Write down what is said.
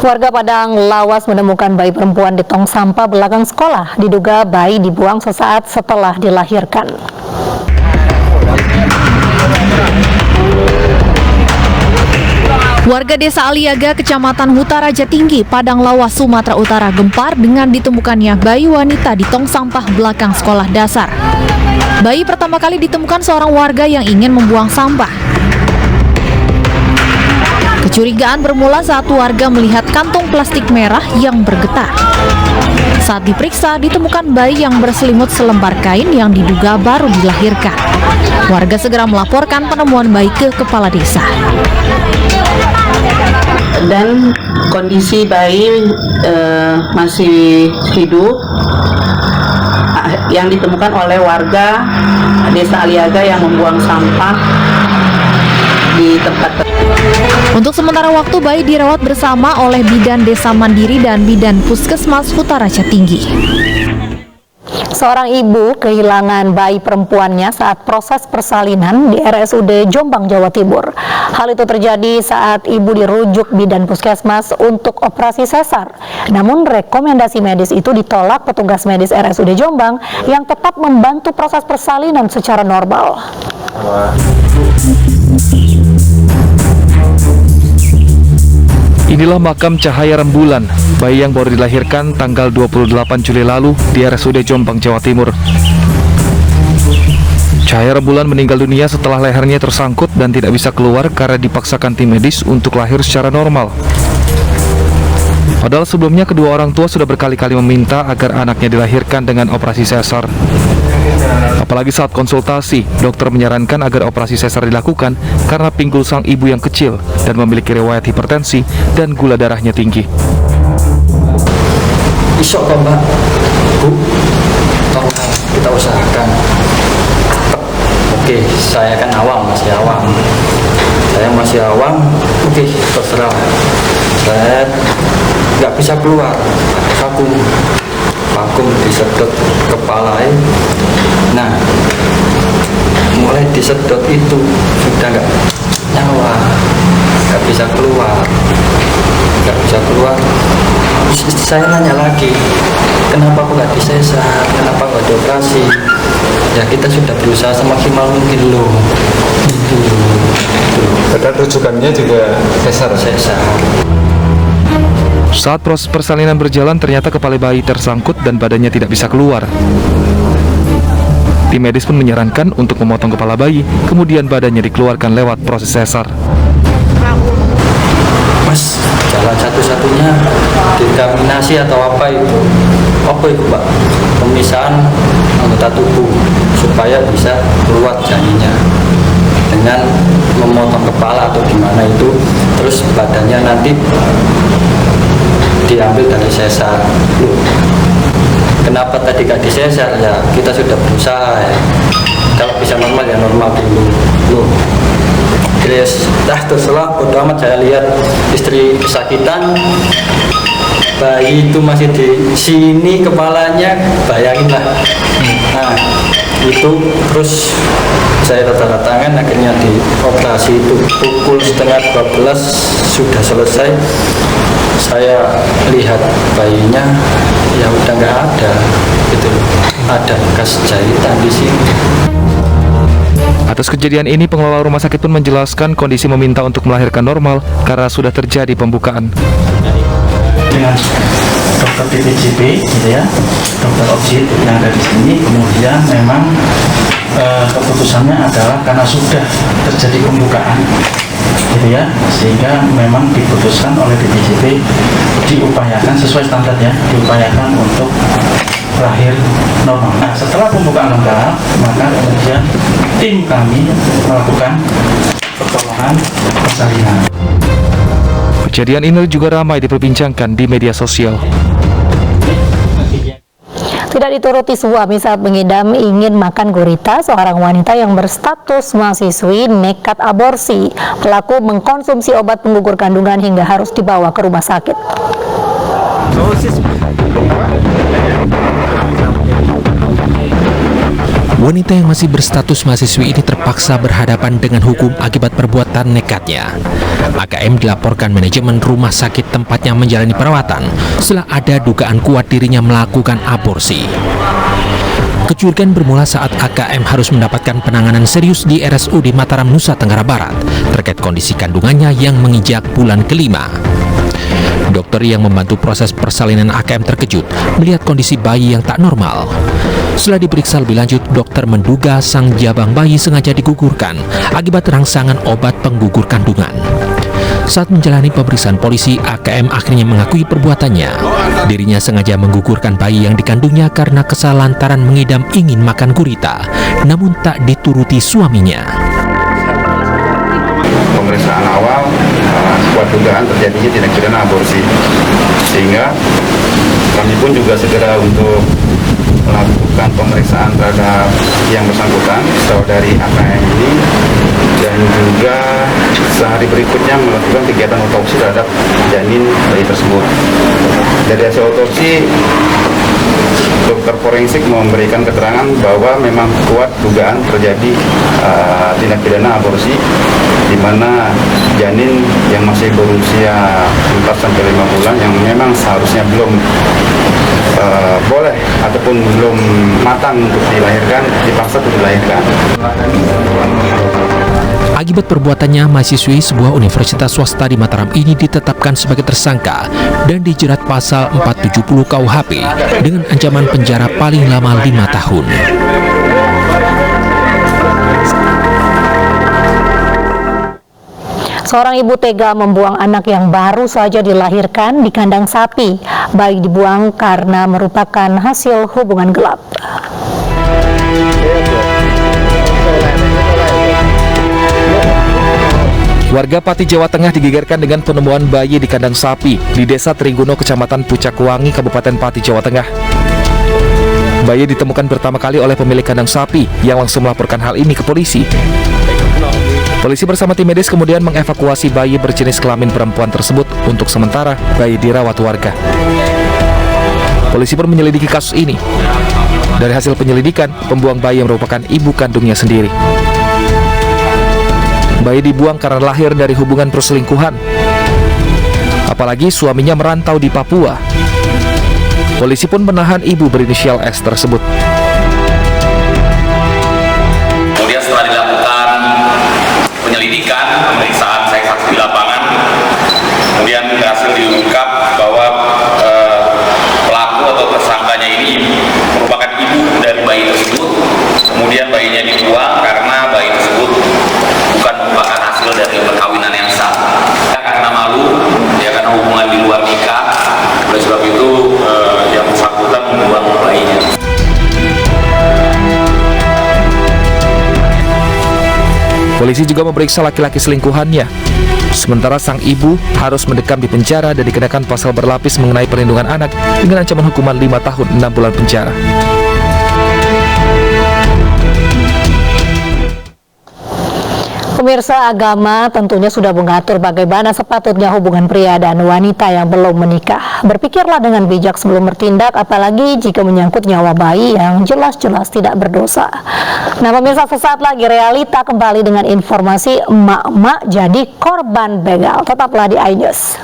Warga Padang Lawas menemukan bayi perempuan di tong sampah belakang sekolah. Diduga bayi dibuang sesaat setelah dilahirkan. Warga Desa Aliaga, Kecamatan Huta Raja Tinggi, Padang Lawas, Sumatera Utara gempar dengan ditemukannya bayi wanita di tong sampah belakang sekolah dasar. Bayi pertama kali ditemukan seorang warga yang ingin membuang sampah. Kecurigaan bermula saat warga melihat kantung plastik merah yang bergetar. Saat diperiksa, ditemukan bayi yang berselimut selembar kain yang diduga baru dilahirkan. Warga segera melaporkan penemuan bayi ke kepala desa. Dan kondisi bayi masih hidup yang ditemukan oleh warga Desa Aliaga yang membuang sampah di tempat. Untuk sementara waktu, bayi dirawat bersama oleh Bidan Desa Mandiri dan Bidan Puskesmas Huta Raja Tinggi. Seorang ibu kehilangan bayi perempuannya saat proses persalinan di RSUD Jombang, Jawa Timur. Hal itu terjadi saat ibu dirujuk Bidan Puskesmas untuk operasi sesar. Namun rekomendasi medis itu ditolak petugas medis RSUD Jombang yang tetap membantu proses persalinan secara normal. Inilah makam Cahaya Rembulan, bayi yang baru dilahirkan tanggal 28 Juli lalu di RSUD Jombang, Jawa Timur. Cahaya Rembulan meninggal dunia setelah lehernya tersangkut dan tidak bisa keluar karena dipaksakan tim medis untuk lahir secara normal. Padahal sebelumnya kedua orang tua sudah berkali-kali meminta agar anaknya dilahirkan dengan operasi sesar. Apalagi saat konsultasi, dokter menyarankan agar operasi sesar dilakukan karena pinggul sang ibu yang kecil dan memiliki riwayat hipertensi dan gula darahnya tinggi. Isok kok Mbak, Bu, tolong kita usahakan. Oke, saya kan awam, masih awam. Oke, terserah. Saya nggak bisa keluar, vakum disedot kepala. Nah, mulai disedot itu sudah nggak nyawa, nggak bisa keluar. Saya nanya lagi, kenapa kok nggak disesar, kenapa nggak dioperasi? Ya kita sudah berusaha semaksimal mungkin loh. Padahal rujukannya juga sesar. Saat proses persalinan berjalan, ternyata kepala bayi tersangkut dan badannya tidak bisa keluar. Tim medis pun menyarankan untuk memotong kepala bayi, kemudian badannya dikeluarkan lewat proses sesar. Mas, jalan satu-satunya dekontaminasi atau apa itu Pak? Pemisahan anggota tubuh supaya bisa keluar janinnya dengan memotong kepala atau gimana itu, terus badannya nanti diambil dari sesar. Loh, kenapa tadi gak disesar? Ya kita sudah berusaha ya. Kalau bisa normal ya normal dulu. Loh, terserah, bodo amat. Saya lihat istri kesakitan, bayi itu masih di sini kepalanya, bayangin lah. Nah itu terus saya tanda tangan, akhirnya dioperasi itu pukul 11:30 sudah selesai. Saya lihat bayinya ya udah nggak ada, gitu. Ada bekas jahitan di sini. Atas kejadian ini, pengelola rumah sakit pun menjelaskan kondisi meminta untuk melahirkan normal karena sudah terjadi pembukaan. Dengan dokter PPJP, gitu ya, dokter objek yang ada di sini, kemudian memang keputusannya adalah karena sudah terjadi pembukaan, gitu ya, sehingga memang diputuskan oleh PPJP diupayakan sesuai standar ya, diupayakan untuk lahir normal. Nah, setelah pembukaan lengkap, maka kemudian tim kami melakukan pertolongan persalinan. Kejadian ini juga ramai diperbincangkan di media sosial. Tidak dituruti suami saat mengidam ingin makan gurita, seorang wanita yang berstatus mahasiswi nekat aborsi. Pelaku mengkonsumsi obat penggugur kandungan hingga harus dibawa ke rumah sakit. Wanita yang masih berstatus mahasiswi ini terpaksa berhadapan dengan hukum akibat perbuatan nekatnya. AKM dilaporkan manajemen rumah sakit tempatnya menjalani perawatan setelah ada dugaan kuat dirinya melakukan aborsi. Kecurigaan bermula saat AKM harus mendapatkan penanganan serius di RSUD Mataram, Nusa Tenggara Barat terkait kondisi kandungannya yang menginjak bulan kelima. Dokter yang membantu proses persalinan AKM terkejut melihat kondisi bayi yang tak normal. Setelah diperiksa lebih lanjut, dokter menduga sang jabang bayi sengaja digugurkan akibat rangsangan obat penggugur kandungan. Saat menjalani pemeriksaan polisi, AKM akhirnya mengakui perbuatannya. Dirinya sengaja menggugurkan bayi yang dikandungnya karena kesal lantaran mengidam ingin makan gurita, namun tak dituruti suaminya. Pemeriksaan awal kuat dugaan terjadinya tindak pidana aborsi, sehingga kami pun juga segera untuk melakukan pemeriksaan terhadap yang bersangkutan, saudari AKM ini, dan juga sehari berikutnya melakukan kegiatan otopsi terhadap janin bayi tersebut. Dari hasil otopsi, dokter forensik memberikan keterangan bahwa memang kuat dugaan terjadi tindak pidana aborsi, di mana janin yang masih berusia 4-5 bulan yang memang seharusnya belum boleh ataupun belum matang untuk dilahirkan, dipaksa untuk dilahirkan. Akibat perbuatannya, mahasiswi sebuah universitas swasta di Mataram ini ditetapkan sebagai tersangka dan dijerat pasal 470 KUHP dengan ancaman penjara paling lama 5 tahun. Seorang ibu tega membuang anak yang baru saja dilahirkan di kandang sapi. Bayi dibuang karena merupakan hasil hubungan gelap. Warga Pati, Jawa Tengah digegerkan dengan penemuan bayi di kandang sapi di Desa Triguno, Kecamatan Pucakwangi, Kabupaten Pati, Jawa Tengah. Bayi ditemukan pertama kali oleh pemilik kandang sapi yang langsung melaporkan hal ini ke polisi. Polisi bersama tim medis kemudian mengevakuasi bayi berjenis kelamin perempuan tersebut. Untuk sementara, bayi dirawat warga. Polisi pun menyelidiki kasus ini. Dari hasil penyelidikan, pembuang bayi merupakan ibu kandungnya sendiri. Bayi dibuang karena lahir dari hubungan perselingkuhan. Apalagi suaminya merantau di Papua. Polisi pun menahan ibu berinisial S tersebut. Kemudian setelah dilakukan penyelidikan, pemeriksaan saksi di lapangan, kemudian berhasil diungkap bahwa pelaku atau tersangkanya ini merupakan ibu dari bayi tersebut. Kemudian bayinya dibuang karena bayi tersebut bukan merupakan hasil dari perkawinan yang sah. Karena malu, ya karena hubungan di luar nikah, oleh sebab itu yang bersangkutan membuang bayinya. Polisi juga memeriksa laki-laki selingkuhannya. Sementara sang ibu harus mendekam di penjara dan dikenakan pasal berlapis mengenai perlindungan anak dengan ancaman hukuman 5 tahun 6 bulan penjara. Pemirsa, agama tentunya sudah mengatur bagaimana sepatutnya hubungan pria dan wanita yang belum menikah. Berpikirlah dengan bijak sebelum bertindak, apalagi jika menyangkut nyawa bayi yang jelas-jelas tidak berdosa. Nah pemirsa, sesaat lagi realita kembali dengan informasi emak-emak jadi korban begal. Tetaplah di iNews.